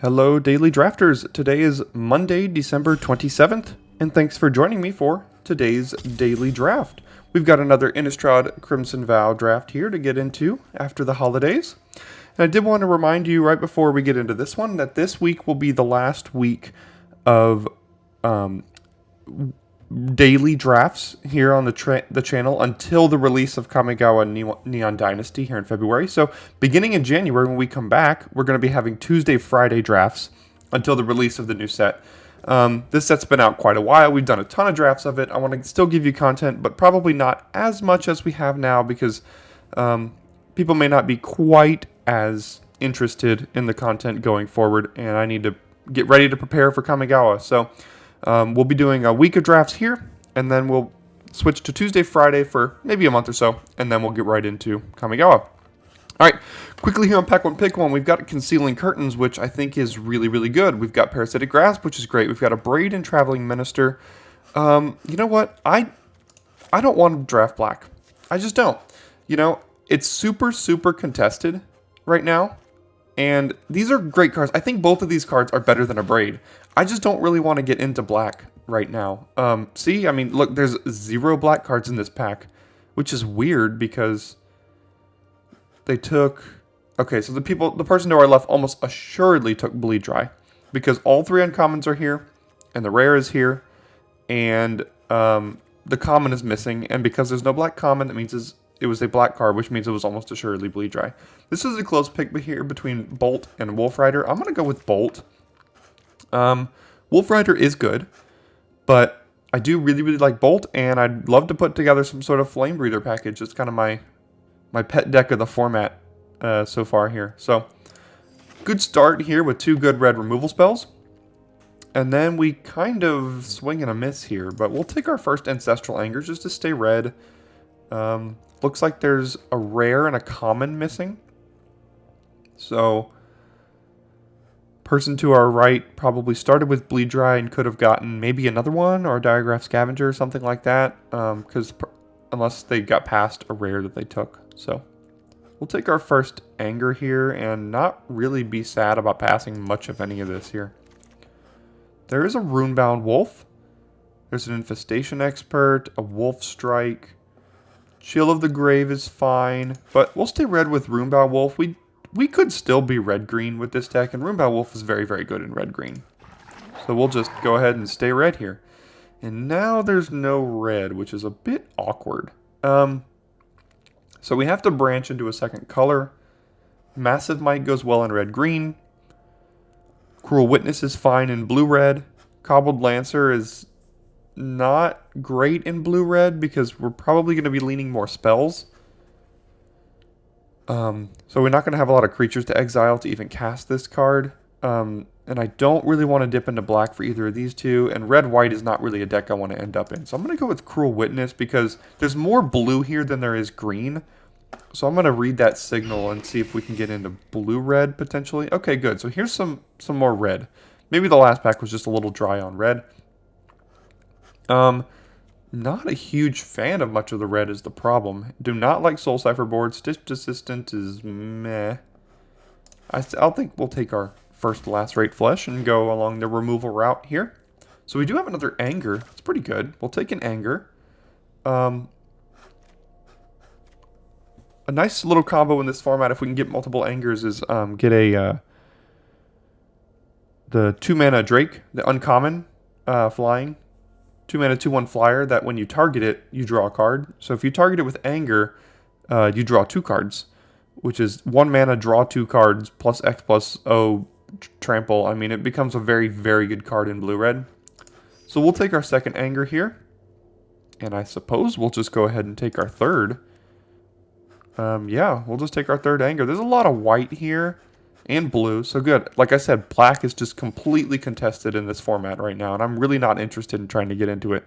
Hello, Daily Drafters. Today is Monday, December 27th, and thanks for joining me for today's Daily Draft. We've got another Innistrad Crimson Vow draft here to get into after the holidays. And I did want to remind you right before we get into this one that this week will be the last week of daily drafts here on the channel until the release of Kamigawa Neon Dynasty here in February. So beginning in January, when we come back, we're going to be having Tuesday, Friday drafts until the release of the new set. This set's been out quite a while. We've done a ton of drafts of it. I want to still give you content, but probably not as much as we have now because people may not be quite as interested in the content going forward, and I need to get ready to prepare for Kamigawa. So we'll be doing a week of drafts here, and then we'll switch to Tuesday, Friday for maybe a month or so, and then we'll get right into Kamigawa. All right, quickly here on Pack 1 Pick 1, we've got Concealing Curtains, which I think is really, really good. We've got Parasitic Grasp, which is great. We've got a Braid and Traveling Minister. You know what? I don't want to draft black. I just don't. You know, it's super, super contested right now. And these are great cards. I think both of these cards are better than a Braid. I just don't really want to get into black right now. See, I mean, look, there's 0 black cards in this pack, which is weird because they took... Okay, so the person to our left almost assuredly took Bleed Dry because all 3 uncommons are here, and the rare is here, and the common is missing, and because there's no black common, that means it was a black card, which means it was almost assuredly Bleed Dry. This is a close pick here between Bolt and Wolf Rider. I'm going to go with Bolt. Wolf Rider is good, but I do really, really like Bolt, and I'd love to put together some sort of Flame Breather package. It's kind of my pet deck of the format so far here. So, good start here with 2 good red removal spells. And then we kind of swing and a miss here, but we'll take our first Ancestral Anger just to stay red. Looks like there's a rare and a common missing. So, person to our right probably started with Bleed Dry and could have gotten maybe another one or a Diagraph Scavenger or something like that. Because unless they got past a rare that they took. So, we'll take our first Anger here and not really be sad about passing much of any of this here. There is a Runebound Wolf. There's an Infestation Expert, a Wolf Strike. Chill of the Grave is fine, but we'll stay red with Runebound Wolf. We could still be red-green with this deck, and Runebound Wolf is very, very good in red-green. So we'll just go ahead and stay red here. And now there's no red, which is a bit awkward. So we have to branch into a second color. Massive Might goes well in red-green. Cruel Witness is fine in blue-red. Cobbled Lancer is not great in blue-red because we're probably going to be leaning more spells. So we're not going to have a lot of creatures to exile to even cast this card. And I don't really want to dip into black for either of these two. And red-white is not really a deck I want to end up in. So I'm going to go with Cruel Witness because there's more blue here than there is green. So I'm going to read that signal and see if we can get into blue-red potentially. Okay, good. So here's some more red. Maybe the last pack was just a little dry on red. Not a huge fan of much of the red is the problem. Do not like Soul Cipher board. Stitch Assistant is meh. I'll think we'll take our first Lacerate Flesh and go along the removal route here. So we do have another Anger. That's pretty good. We'll take an Anger. A nice little combo in this format, if we can get multiple Angers, is get the 2-mana Drake, the uncommon flying. 2-mana 2/1 flyer that when you target it, you draw a card. So if you target it with Anger, you draw 2 cards, which is 1 mana, draw 2 cards, plus X plus O trample. I mean, it becomes a very, very good card in blue-red. So we'll take our second Anger here. And I suppose we'll just go ahead and take our third. Yeah, we'll just take our third Anger. There's a lot of white here. And blue, so good. Like I said, black is just completely contested in this format right now, and I'm really not interested in trying to get into it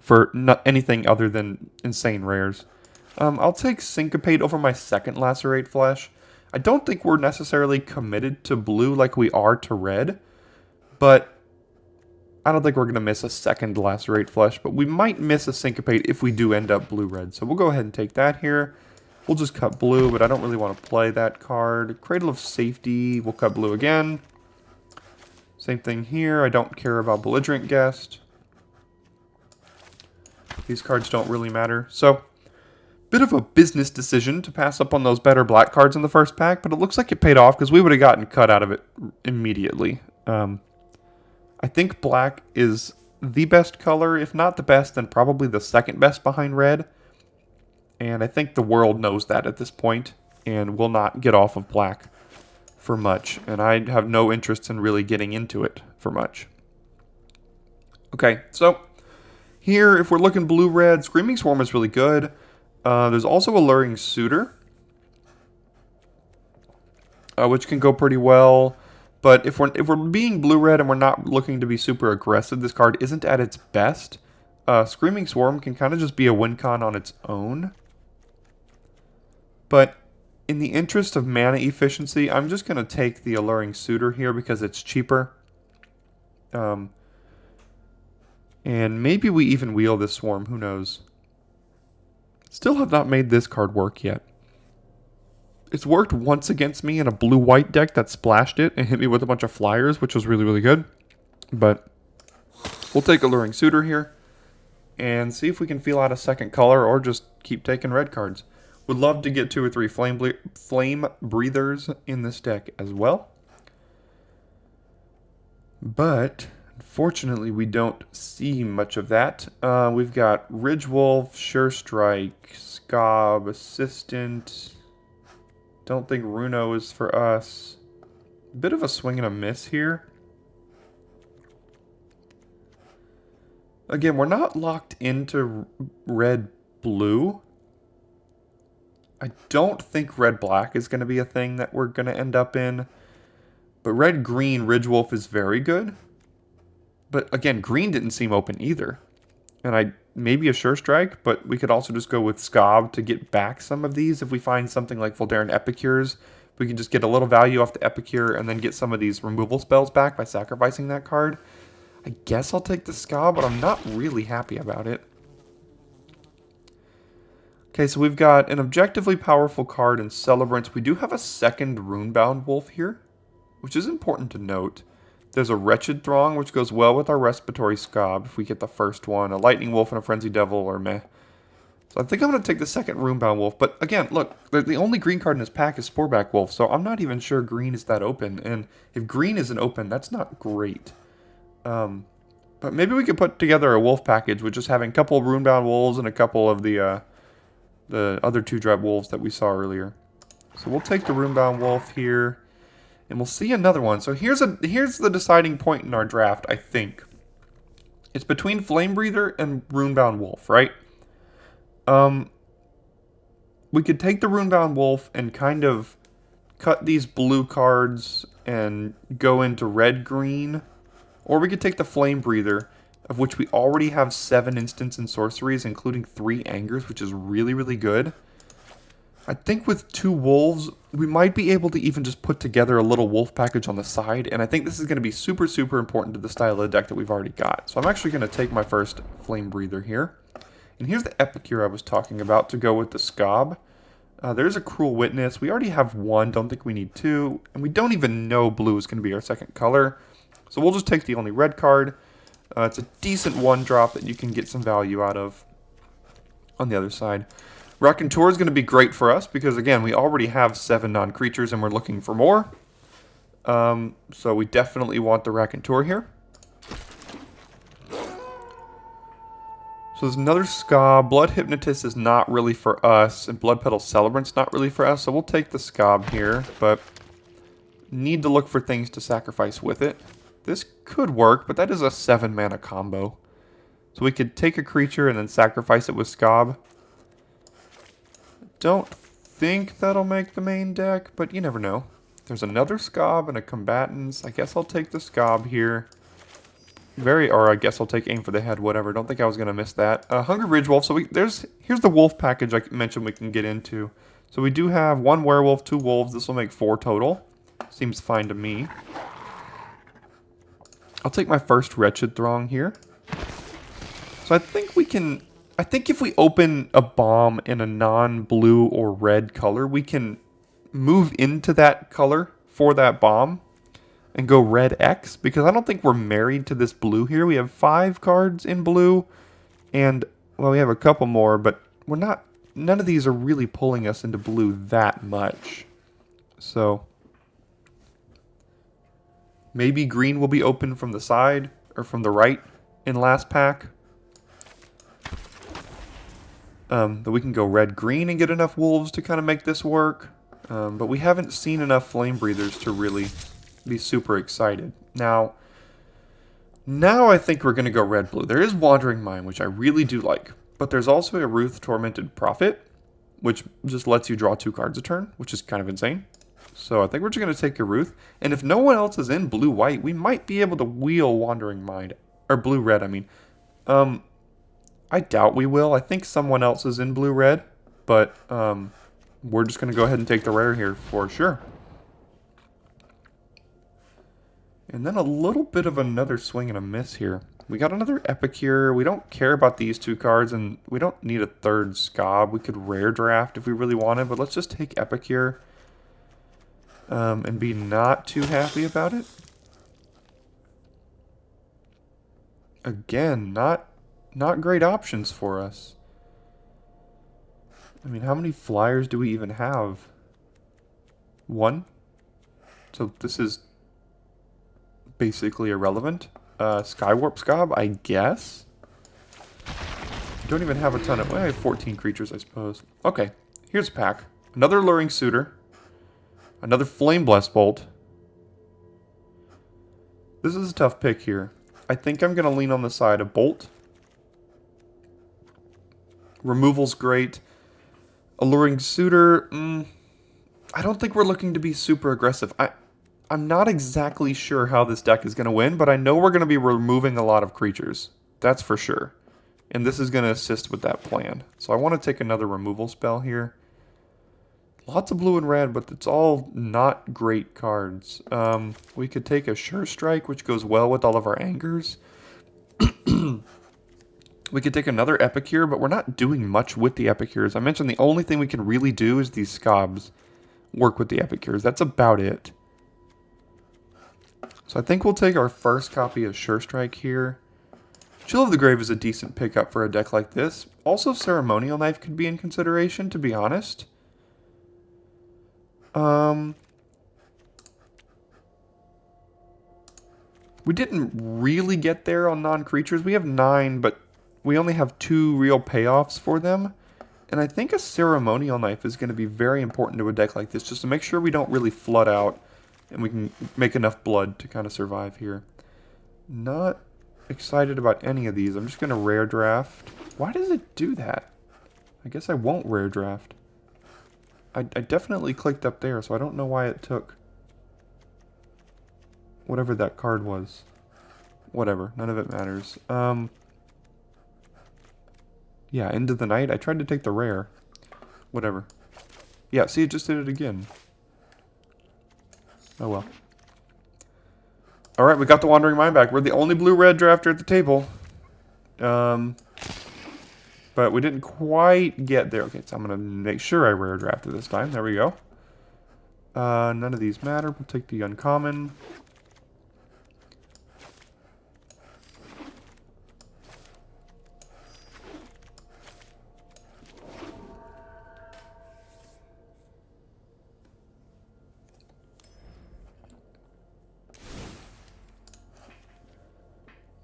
for anything other than insane rares. I'll take Syncopate over my second Lacerate Flesh. I don't think we're necessarily committed to blue like we are to red, but I don't think we're going to miss a second Lacerate Flesh, but we might miss a Syncopate if we do end up blue-red. So we'll go ahead and take that here. We'll just cut blue, but I don't really want to play that card. Cradle of Safety, we'll cut blue again. Same thing here. I don't care about Belligerent Guest. These cards don't really matter. So, bit of a business decision to pass up on those better black cards in the first pack, but it looks like it paid off because we would have gotten cut out of it immediately. I think black is the best color. If not the best, then probably the second best behind red. And I think the world knows that at this point and will not get off of black for much. And I have no interest in really getting into it for much. Okay, so here, if we're looking blue-red, Screaming Swarm is really good. There's also Alluring Suitor, which can go pretty well. But if we're being blue-red and we're not looking to be super aggressive, this card isn't at its best. Screaming Swarm can kind of just be a win con on its own. But in the interest of mana efficiency, I'm just going to take the Alluring Suitor here because it's cheaper. And maybe we even wheel this Swarm, who knows. Still have not made this card work yet. It's worked once against me in a blue-white deck that splashed it and hit me with a bunch of flyers, which was really, really good. But we'll take Alluring Suitor here and see if we can feel out a second color or just keep taking red cards. Would love to get 2 or 3 flame breathers in this deck as well. But unfortunately, we don't see much of that. We've got Ridgewolf, Sure Strike, Scob, Assistant. Don't think Runo is for us. Bit of a swing and a miss here. Again, we're not locked into red-blue. I don't think red-black is going to be a thing that we're going to end up in. But red-green Ridgewolf is very good. But again, green didn't seem open either. And maybe a Sure Strike, but we could also just go with Scob to get back some of these. If we find something like Voldaren Epicures, we can just get a little value off the Epicure and then get some of these removal spells back by sacrificing that card. I guess I'll take the Scob, but I'm not really happy about it. Okay, so we've got an objectively powerful card in Celebrants. We do have a second Runebound Wolf here, which is important to note. There's a Wretched Throng, which goes well with our Respiratory Scob if we get the first one. A Lightning Wolf and a Frenzy Devil, or meh. So I think I'm going to take the second Runebound Wolf. But again, look, the only green card in this pack is Sporeback Wolf, so I'm not even sure green is that open. And if green isn't open, that's not great. But maybe we could put together a wolf package with just having a couple of Runebound Wolves and a couple of the other 2-drop wolves that we saw earlier. So we'll take the Runebound Wolf here. And we'll see another one. So here's the deciding point in our draft, I think. It's between Flame Breather and Runebound Wolf, right? We could take the Runebound Wolf and kind of cut these blue cards and go into red-green. Or we could take the Flame Breather, of which we already have 7 instants and sorceries, including 3 Angers, which is really, really good. I think with 2 wolves, we might be able to even just put together a little wolf package on the side, and I think this is going to be super, super important to the style of the deck that we've already got. So I'm actually going to take my first Flame Breather here. And here's the Epicure I was talking about to go with the Scob. There's a Cruel Witness. We already have 1, don't think we need 2, and we don't even know blue is going to be our second color. So we'll just take the only red card. It's a decent 1-drop that you can get some value out of on the other side. Raconteur is going to be great for us because, again, we already have 7 non-creatures and we're looking for more. So we definitely want the Raconteur here. So there's another Scob. Blood Hypnotist is not really for us, and Blood Petal Celebrant's not really for us, so we'll take the Scob here, but need to look for things to sacrifice with it. This could work, but that is a 7-mana combo. So we could take a creature and then sacrifice it with Scob. Don't think that'll make the main deck, but you never know. There's another Scob and a Combatants. I guess I'll take the Scob here. Or I guess I'll take Aim for the Head, whatever. Don't think I was going to miss that. Hungry Ridgewolf. So here's the wolf package I mentioned we can get into. So we do have 1 werewolf, 2 wolves. This will make 4 total. Seems fine to me. I'll take my first Wretched Throng here. So I think we can I think if we open a bomb in a non-blue or red color, we can move into that color for that bomb and go red X, because I don't think we're married to this blue here. We have 5 cards in blue, and, well, we have a couple more, but we're not, none of these are really pulling us into blue that much. So maybe green will be open from the side or from the right in last pack. That we can go red-green and get enough wolves to kind of make this work. But we haven't seen enough flame breathers to really be super excited. Now I think we're going to go red-blue. There is Wandering Mind, which I really do like. But there's also a Ruth Tormented Prophet, which just lets you draw 2 cards a turn, which is kind of insane. So I think we're just going to take a Ruth. And if no one else is in blue-white, we might be able to wheel Wandering Mind. Or blue-red, I mean. I doubt we will. I think someone else is in blue-red. But we're just going to go ahead and take the rare here for sure. And then a little bit of another swing and a miss here. We got another Epicure. We don't care about these 2 cards, and we don't need a 3rd Scob. We could rare draft if we really wanted, but let's just take Epicure and be not too happy about it. Again, not great options for us. I mean, how many flyers do we even have? 1? So this is basically irrelevant. Skywarp Scob, I guess. Don't even have a ton of... Well, I have 14 creatures, I suppose. Okay, here's a pack. Another Luring Suitor. Another Flame Blessed Bolt. This is a tough pick here. I think I'm going to lean on the side of Bolt. Removal's great. Alluring Suitor, I don't think we're looking to be super aggressive. I'm not exactly sure how this deck is going to win, but I know we're going to be removing a lot of creatures. That's for sure. And this is going to assist with that plan. So I want to take another removal spell here. Lots of blue and red, but it's all not great cards. We could take a Sure Strike, which goes well with all of our angers. We could take another Epicure, but we're not doing much with the Epicures. I mentioned the only thing we can really do is these Scobs work with the Epicures. That's about it. So I think we'll take our first copy of Sure Strike here. Chill of the Grave is a decent pickup for a deck like this. Also, Ceremonial Knife could be in consideration, to be honest. We didn't really get there on non-creatures. We have 9, but we only have 2 real payoffs for them. And I think a Ceremonial Knife is going to be very important to a deck like this, just to make sure we don't really flood out and we can make enough blood to kind of survive here. Not excited about any of these. I'm just going to rare draft. Why does it do that? I guess I won't rare draft. I definitely clicked up there, so I don't know why it took whatever that card was. Whatever, none of it matters. Yeah, End of the Night. I tried to take the rare. Whatever. Yeah, see, it just did it again. Oh well. Alright, we got the Wandering Mind back. We're the only blue-red drafter at the table. But we didn't quite get there. Okay, so I'm going to make sure I rare drafted this time. There we go. None of these matter. We'll take the uncommon.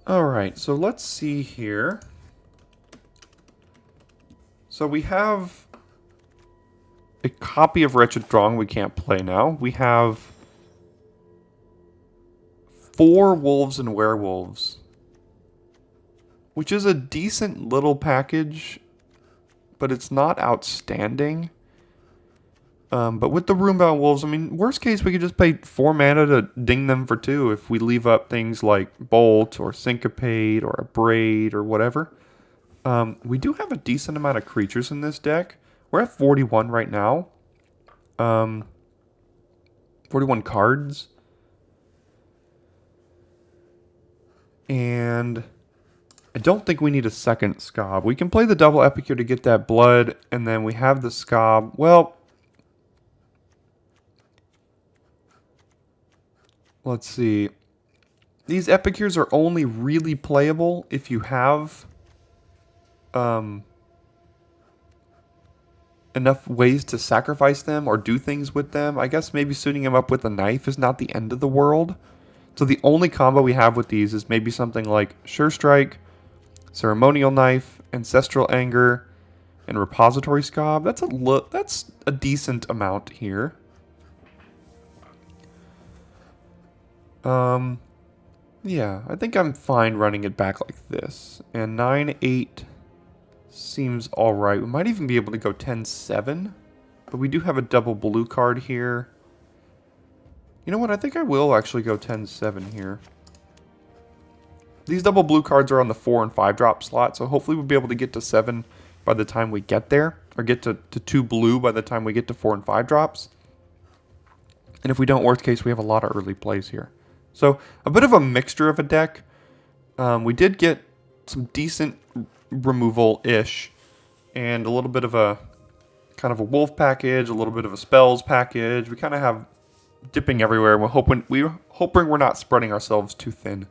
Alright, so let's see here. So we have a copy of Wretched Throng we can't play now. We have 4 Wolves and Werewolves, which is a decent little package, but it's not outstanding. But with the Roombound Wolves, I mean, worst case, we could just pay 4 mana to ding them for 2 if we leave up things like Bolt or Syncopate or a Braid or whatever. We do have a decent amount of creatures in this deck. We're at 41 right now. 41 cards. And I don't think we need a second Scob. We can play the double Epic here to get that blood, and then we have the Scob. Well, let's see. These Epicures are only really playable if you have enough ways to sacrifice them or do things with them. I guess maybe suiting them up with a knife is not the end of the world. So the only combo we have with these is maybe something like Sure Strike, Ceremonial Knife, Ancestral Anger, and Repository Scob. That's a decent amount here. Yeah, I think I'm fine running it back like this. And 9-8 seems alright. We might even be able to go 10-7. But we do have a double blue card here. You know what? I think I will actually go 10-7 here. These double blue cards are on the 4 and 5 drop slot. So hopefully we'll be able to get to 7 by the time we get there. Or get to 2 blue by the time we get to 4 and 5 drops. And if we don't, worst case, we have a lot of early plays here. So, a bit of a mixture of a deck. We did get some decent removal-ish. And a little bit of a kind of a wolf package, a little bit of a spells package. We kind of have dipping everywhere. We're hoping we're not spreading ourselves too thin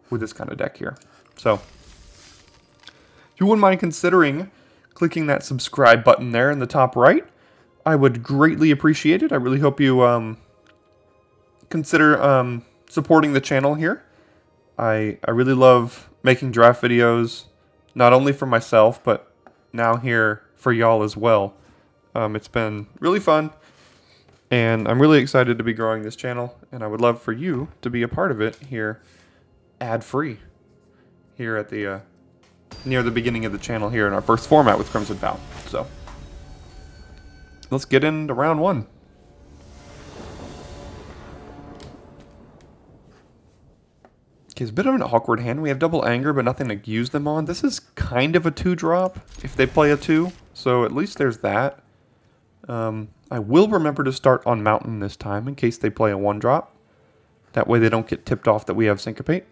with this kind of deck here. So, if you wouldn't mind considering clicking that subscribe button there in the top right, I would greatly appreciate it. I really hope you consider supporting the channel here. I really love making draft videos, not only for myself, but now here for y'all as well. It's been really fun, and I'm really excited to be growing this channel, and I would love for you to be a part of it here, ad-free, here at the near the beginning of the channel here in our first format with Crimson Vow. So, let's get into round one. Okay, it's a bit of an awkward hand. We have double anger, but nothing to use them on. This is kind of a 2-drop if they play a 2, so at least there's that. I will remember to start on Mountain this time in case they play a 1-drop. That way they don't get tipped off that we have Syncopate.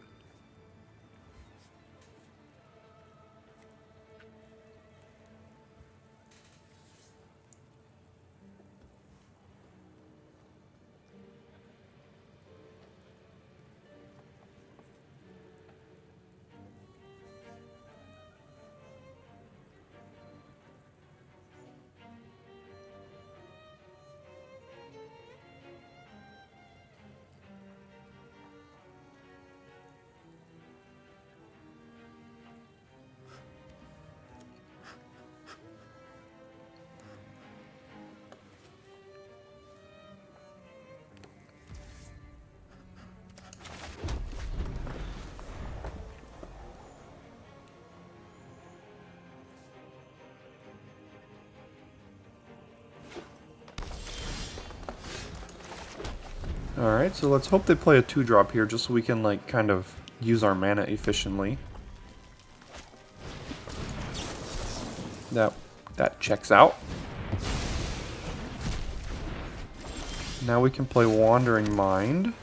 Alright, so let's hope they play a 2-drop here just so we can, like, kind of use our mana efficiently. That checks out. Now we can play Wandering Mind.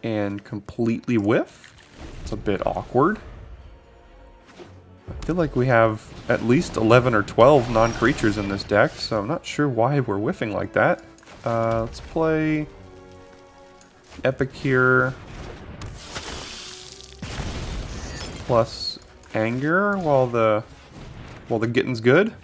And completely whiff. It's a bit awkward. I feel like we have at least 11 or 12 non-creatures in this deck, so I'm not sure why we're whiffing like that. Let's play Epicure plus Anger while the getting's good.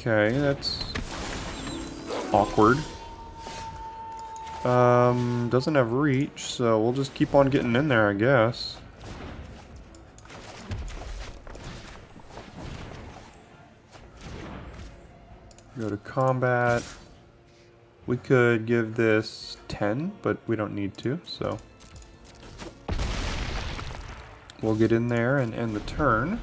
Okay, that's awkward. Doesn't have reach, so we'll just keep on getting in there, I guess. Go to combat. We could give this 10, but we don't need to, so we'll get in there and end the turn.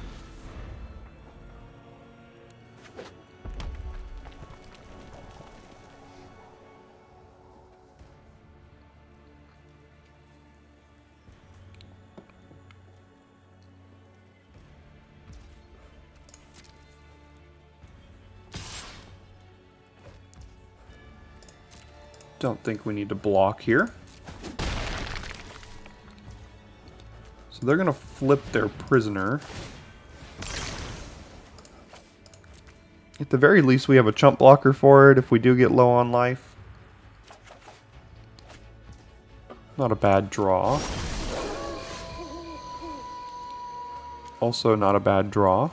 Don't think we need to block here. So they're going to flip their prisoner. At the very least, we have a chump blocker for it if we do get low on life. Not a bad draw. Also not a bad draw.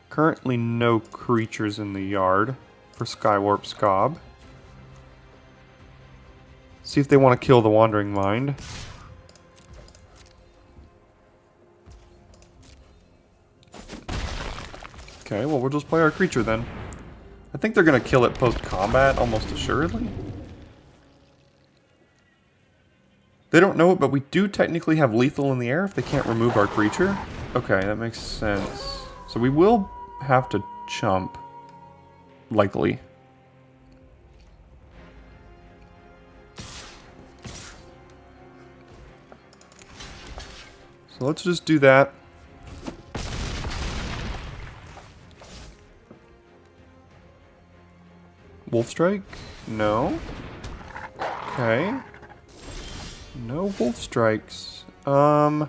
Currently no creatures in the yard for Skywarp Scob. See if they want to kill the Wandering Mind. Okay, well we'll just play our creature then. I think they're going to kill it post-combat, almost assuredly. They don't know it, but we do technically have lethal in the air if they can't remove our creature. Okay, that makes sense. So we will have to chump. Likely. So let's just do that. Wolf Strike? No. Okay. No Wolf Strikes. So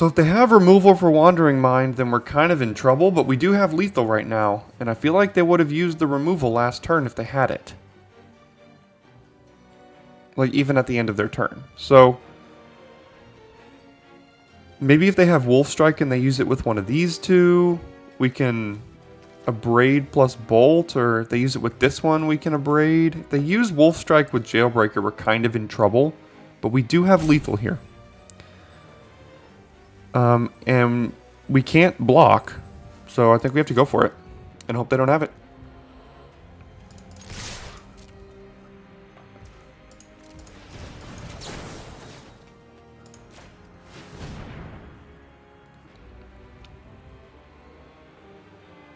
if they have removal for Wandering Mind, then we're kind of in trouble, but we do have lethal right now. And I feel like they would have used the removal last turn if they had it. Like, even at the end of their turn. So maybe if they have Wolf Strike and they use it with one of these two, we can abrade plus bolt, or if they use it with this one, we can abrade. If they use Wolf Strike with Jailbreaker, we're kind of in trouble, but we do have lethal here. And we can't block, so I think we have to go for it and hope they don't have it.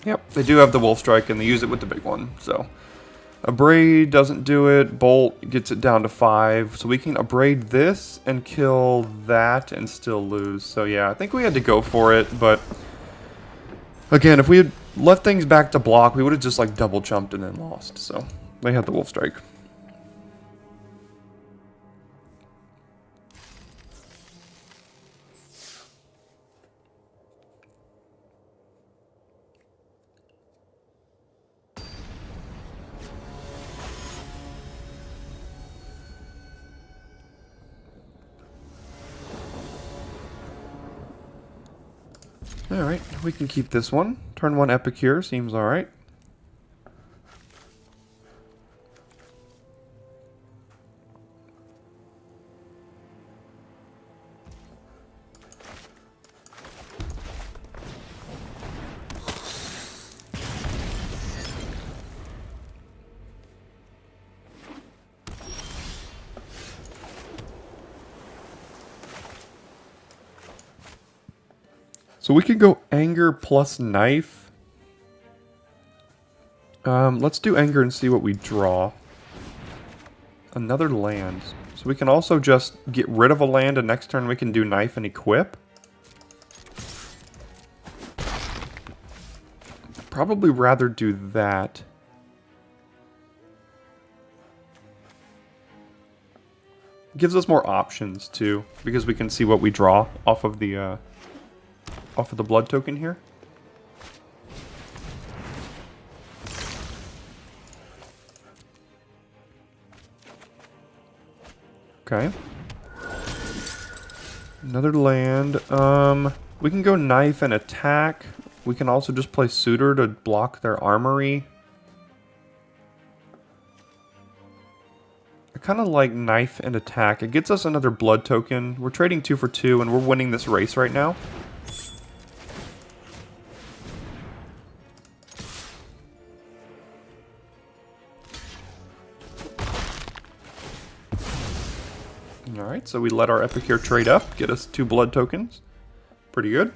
Yep, they do have the Wolf Strike, and they use it with the big one, so. Abrade doesn't do it, Bolt gets it down to 5, so we can abrade this and kill that and still lose. So yeah, I think we had to go for it, but again, if we had left things back to block, we would have just like double jumped and then lost, so they had the Wolf Strike. Alright, we can keep this one. Turn 1 Epicure seems alright. So we could go Anger plus Knife. Let's do Anger and see what we draw. Another land. So we can also just get rid of a land, and next turn we can do Knife and equip. Probably rather do that. Gives us more options too, because we can see what we draw off of the blood token here. Okay. Another land. We can go Knife and attack. We can also just play Suitor to block their armory. I kind of like Knife and attack. It gets us another blood token. We're trading 2 for 2, and we're winning this race right now. Alright, so we let our Epicure trade up, get us 2 blood tokens. Pretty good.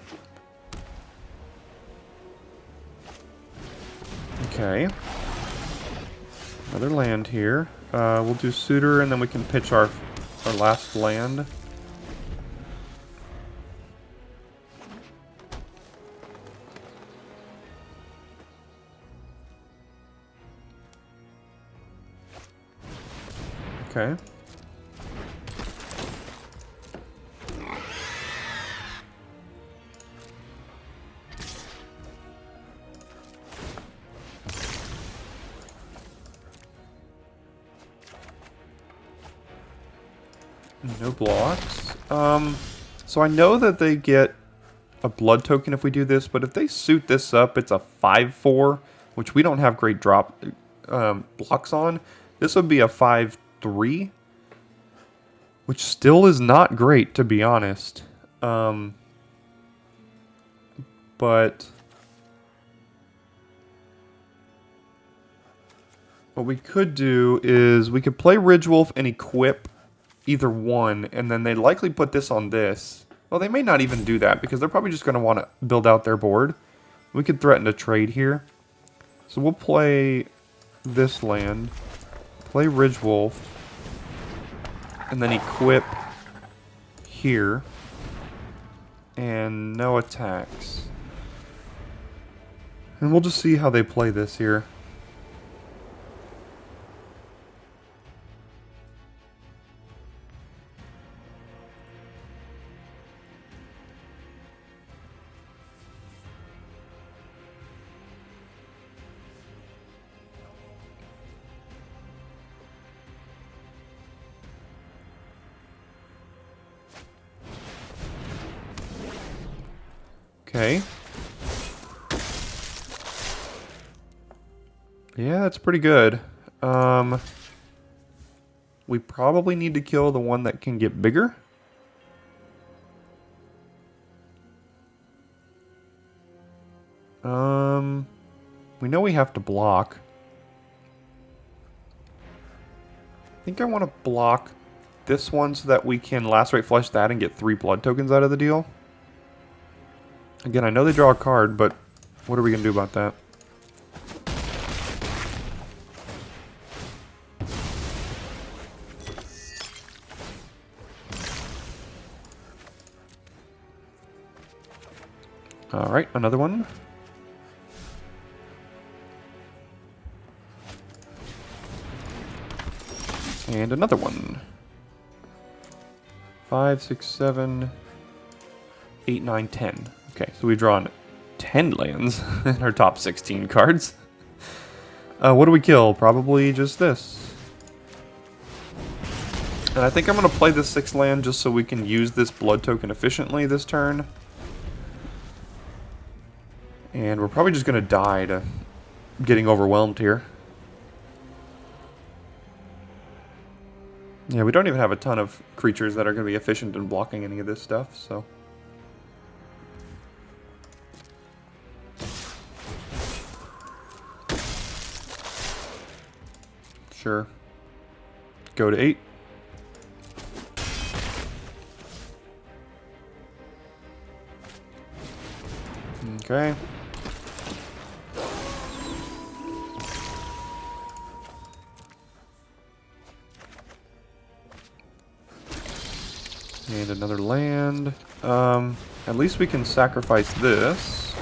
Okay. Another land here. We'll do Suitor, and then we can pitch our last land. Okay. No blocks. So I know that they get a blood token if we do this, but if they suit this up, it's a 5/4, which we don't have great drop blocks on. This would be a 5/3, which still is not great, to be honest. But what we could do is we could play Ridgewolf and equip either one, and then they likely put this on this. Well, they may not even do that because they're probably just going to want to build out their board. We could threaten to trade here. So we'll play this land, play Ridgewolf, and then equip here. And no attacks. And we'll just see how they play this here. Okay. Yeah, that's pretty good. We probably need to kill the one that can get bigger. We know we have to block. I think I want to block this one so that we can lacerate flesh that and get 3 blood tokens out of the deal. Again, I know they draw a card, but what are we going to do about that? Alright, another one. And another one. 5, 6, 7, 8, 9, 10. Okay, so we've drawn 10 lands in our top 16 cards. What do we kill? Probably just this. And I think I'm going to play this 6th land just so we can use this blood token efficiently this turn. And we're probably just going to die to getting overwhelmed here. Yeah, we don't even have a ton of creatures that are going to be efficient in blocking any of this stuff, so... Sure. Go to 8. Okay. And another land. At least we can sacrifice this.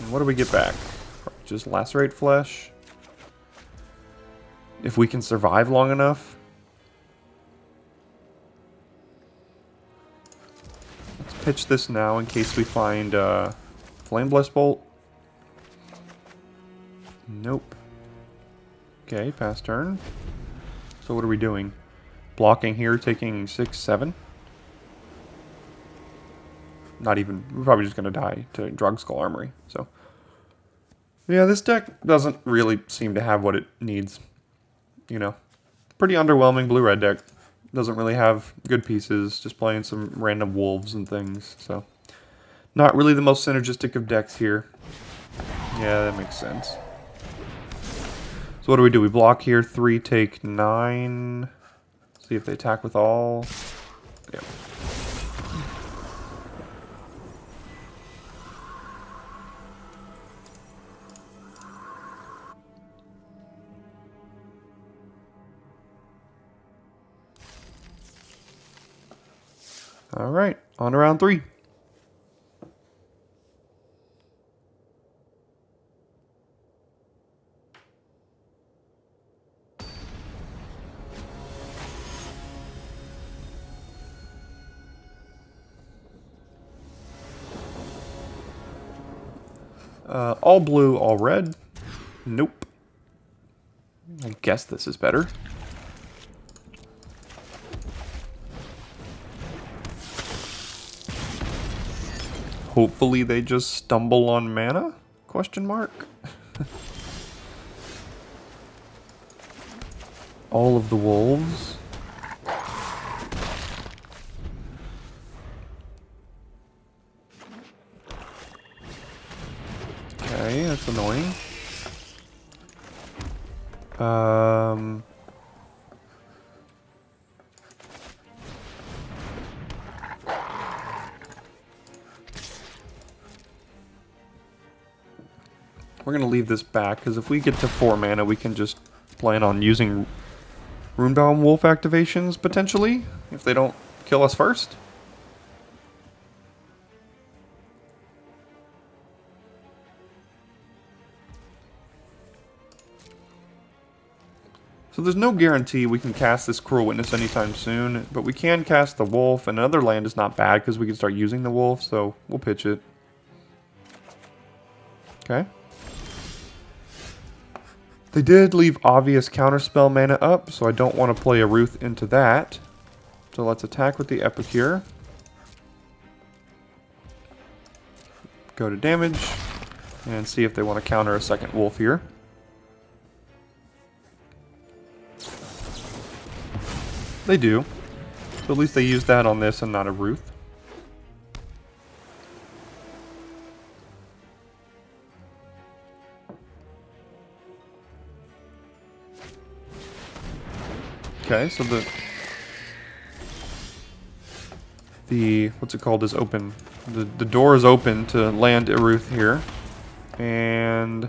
And what do we get back? Just lacerate flesh. If we can survive long enough. Let's pitch this now in case we find Flame Blessed Bolt. Nope. Okay, pass turn. So what are we doing? Blocking here, taking 6, 7. Not even, we're probably just going to die to Drugskull Armory. So, yeah, this deck doesn't really seem to have what it needs. You know, pretty underwhelming blue-red deck. Doesn't really have good pieces, just playing some random wolves and things. So, not really the most synergistic of decks here. Yeah, that makes sense. So what do? We block here, 3, take 9... See if they attack with all. Yep. All right, on to round 3. All blue, all red. Nope. I guess this is better. Hopefully they just stumble on mana? Question mark. All of the wolves. Okay, that's annoying. We're going to leave this back, because if we get to 4 mana, we can just plan on using Runebound Wolf activations, potentially, if they don't kill us first. So there's no guarantee we can cast this Cruel Witness anytime soon, but we can cast the Wolf, and another land is not bad, because we can start using the Wolf, so we'll pitch it. Okay. They did leave obvious counterspell mana up, so I don't want to play a Ruth into that. So let's attack with the Epicure. Go to damage, and see if they want to counter a second Wolf here. They do. So at least they used that on this and not a Ruth. Okay, so the what's it called is open. The door is open to land Iruth here. And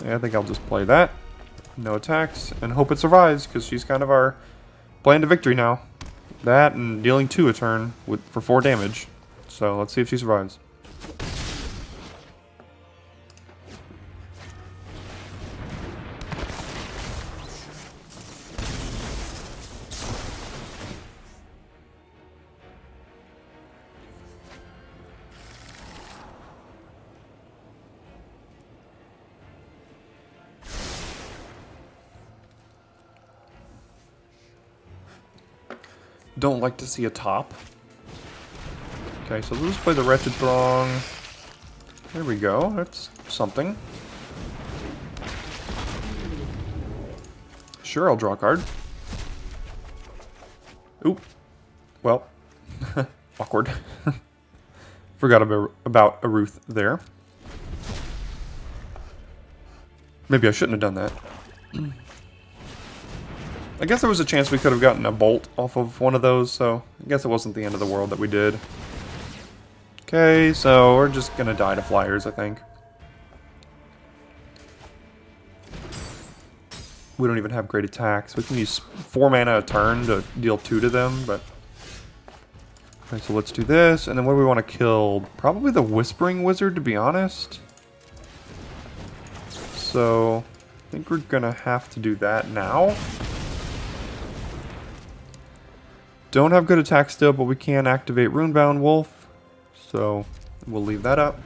yeah, I think I'll just play that. No attacks, and hope it survives, because she's kind of our plan to victory now. That and dealing 2 a turn for 4 damage. So let's see if she survives. Don't like to see a top. Okay, so let's play the Wretched Throng. There we go. That's something. Sure, I'll draw a card. Oop. Well. Awkward. Forgot about a Ruth there. Maybe I shouldn't have done that. I guess there was a chance we could have gotten a bolt off of one of those, so I guess it wasn't the end of the world that we did. Okay, so we're just gonna die to flyers, I think. We don't even have great attacks. We can use 4 mana a turn to deal 2 to them, but... Okay, so let's do this, and then what do we want to kill? Probably the Whispering Wizard, to be honest. So, I think we're gonna have to do that now. Don't have good attack still, but we can activate Runebound Wolf. So, we'll leave that up.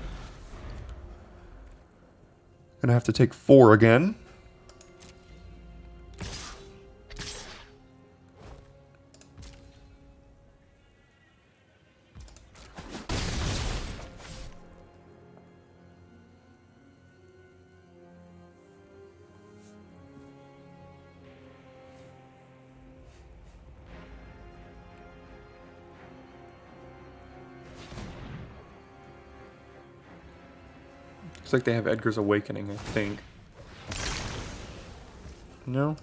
Gonna have to take 4 again. Looks like they have Edgar's Awakening, I think. No?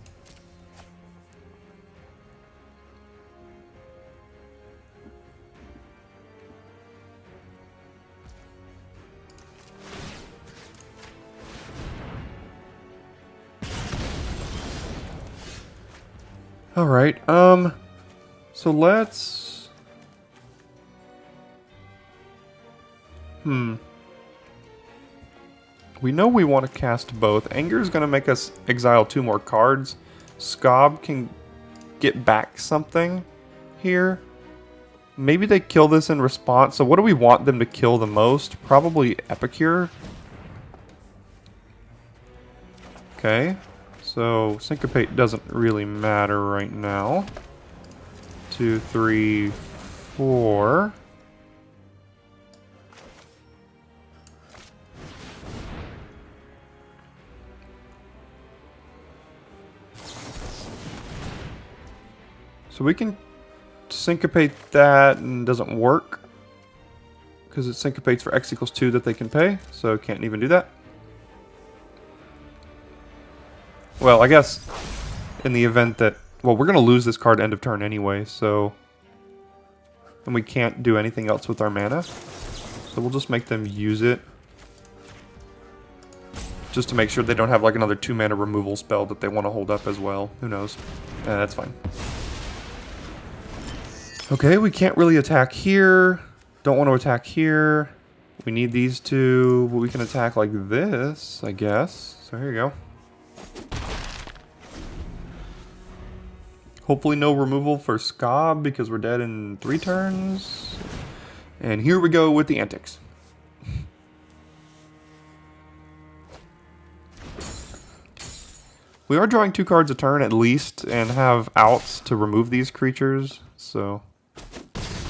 Alright, so let's... We know we want to cast both. Anger is going to make us exile 2 more cards. Scob can get back something here. Maybe they kill this in response. So what do we want them to kill the most? Probably Epicure. Okay, so Syncopate doesn't really matter right now. 2, 3, 4. So we can syncopate that and it doesn't work because it syncopates for x equals 2 that they can pay, so can't even do that. Well, I guess in the event that, well, we're going to lose this card end of turn anyway, so, and we can't do anything else with our mana, so we'll just make them use it just to make sure they don't have like another 2 mana removal spell that they want to hold up as well. Who knows? That's fine. Okay, we can't really attack here. Don't want to attack here. We need these two, but we can attack like this, I guess. So here you go. Hopefully no removal for Scob because we're dead in 3 turns. And here we go with the antics. We are drawing 2 cards a turn at least and have outs to remove these creatures, so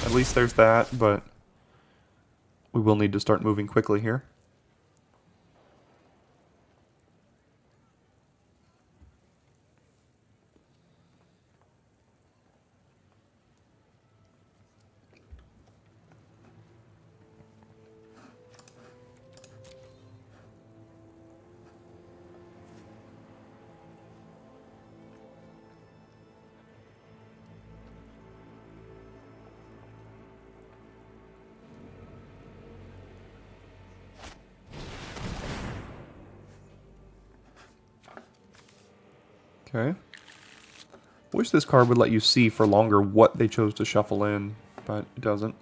at least there's that, but we will need to start moving quickly here. Okay. Wish this card would let you see for longer what they chose to shuffle in, but it doesn't.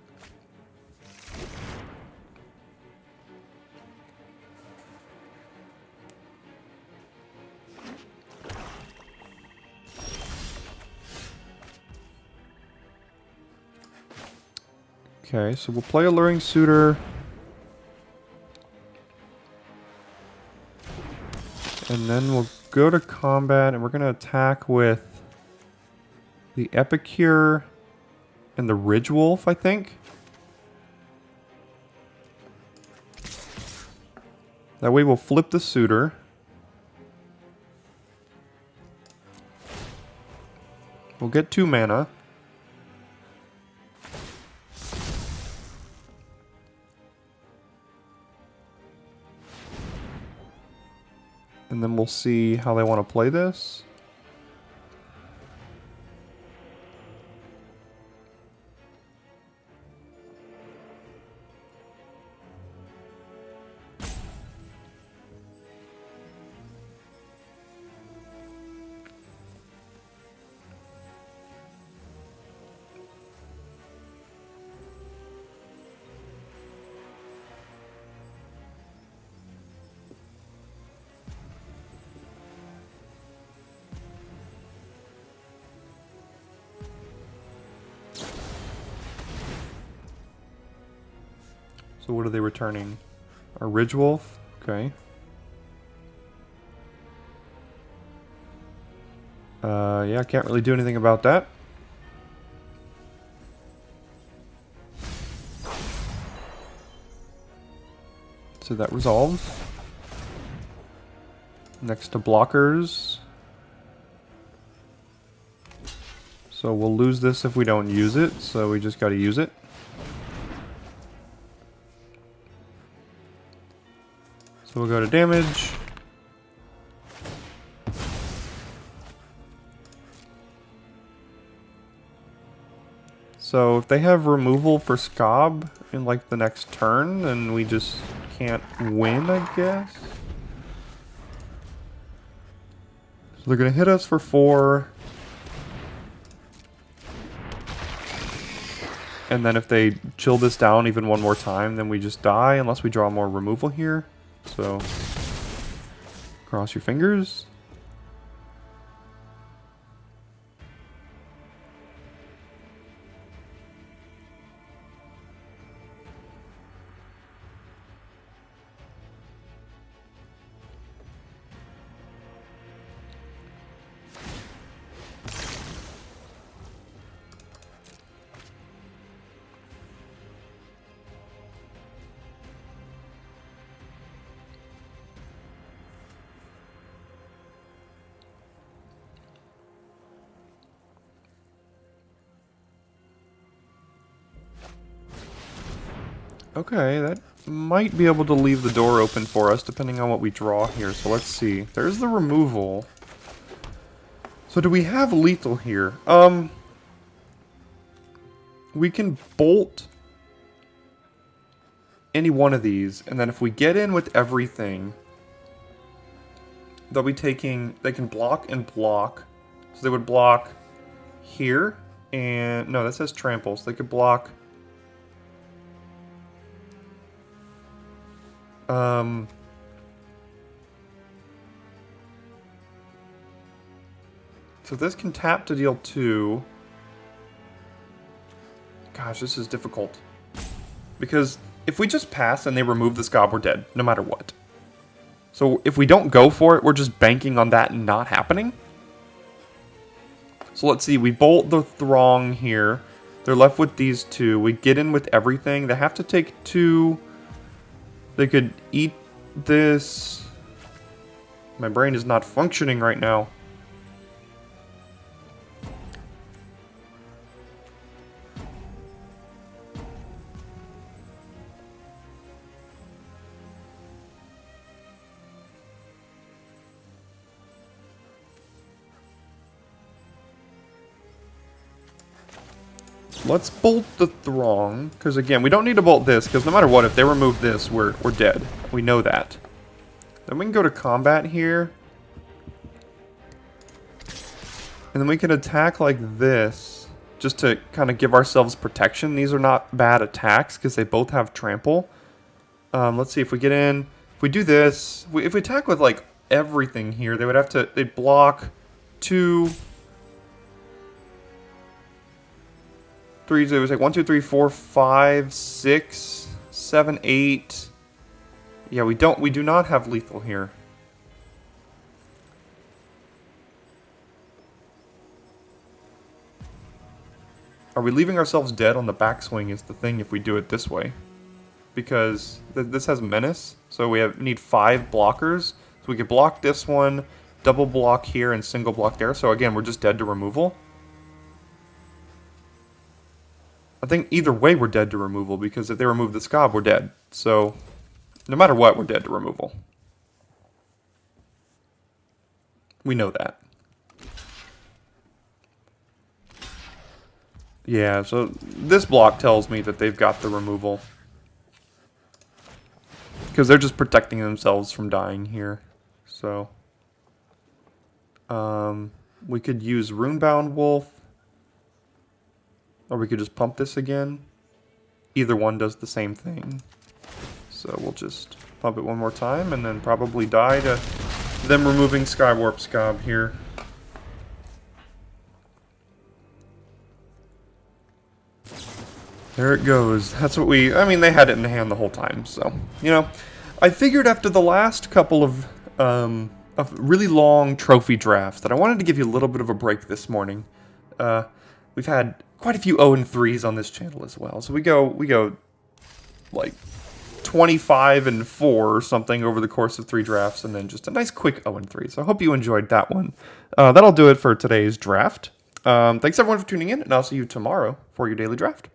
Okay, so we'll play Alluring Suitor. And then we'll go to combat, and we're going to attack with the Epicure and the Ridge Wolf, I think. That way we'll flip the Suitor. We'll get 2 mana. And then we'll see how they want to play this. So what are they returning? A Ridge Wolf? Okay. Yeah, can't really do anything about that. So that resolves. Next to blockers. So we'll lose this if we don't use it, so we just gotta use it. So we'll go to damage. So if they have removal for Scob in like the next turn, then we just can't win, I guess. So they're gonna hit us for 4. And then if they chill this down even one more time, then we just die unless we draw more removal here. So, cross your fingers. Okay, that might be able to leave the door open for us, depending on what we draw here. So let's see. There's the removal. So do we have lethal here? We can bolt any one of these, and then if we get in with everything, they'll be taking... They can block and block. So they would block here, and... No, that says trample, so they could block... So this can tap to deal 2. Gosh, this is difficult. Because if we just pass and they remove the Scob, we're dead, no matter what. So if we don't go for it, we're just banking on that not happening. So let's see, we bolt the Throng here. They're left with these 2. We get in with everything. They have to take 2. They could eat this. My brain is not functioning right now. Let's bolt the Throng, because again, we don't need to bolt this, because no matter what, if they remove this, we're dead. We know that. Then we can go to combat here. And then we can attack like this, just to kind of give ourselves protection. These are not bad attacks, because they both have trample. Let's see, if we get in, if we do this, if we attack with like everything here, they would have to, they'd block 2... 3, so it was like 1, 2, 3, 4, 5, 6, 7, 8. Yeah, we do not have lethal here. Are we leaving ourselves dead on the backswing is the thing if we do it this way. Because this has menace, so we need 5 blockers. So we could block this one, double block here, and single block there. So again, we're just dead to removal. I think either way we're dead to removal, because if they remove the Scob, we're dead. So, no matter what, we're dead to removal. We know that. Yeah, so this block tells me that they've got the removal. Because they're just protecting themselves from dying here. So, we could use Runebound Wolf. Or we could just pump this again. Either one does the same thing. So we'll just pump it one more time and then probably die to them removing Skywarp Scob here. There it goes. That's what I mean, they had it in the hand the whole time, so, you know. I figured after the last couple of really long trophy drafts that I wanted to give you a little bit of a break this morning. We've had quite a few 0-3s on this channel as well. So we go like 25-4 or something over the course of 3 drafts, and then just a nice quick 0-3. So I hope you enjoyed that one. That'll do it for today's draft. Thanks everyone for tuning in, and I'll see you tomorrow for your daily draft.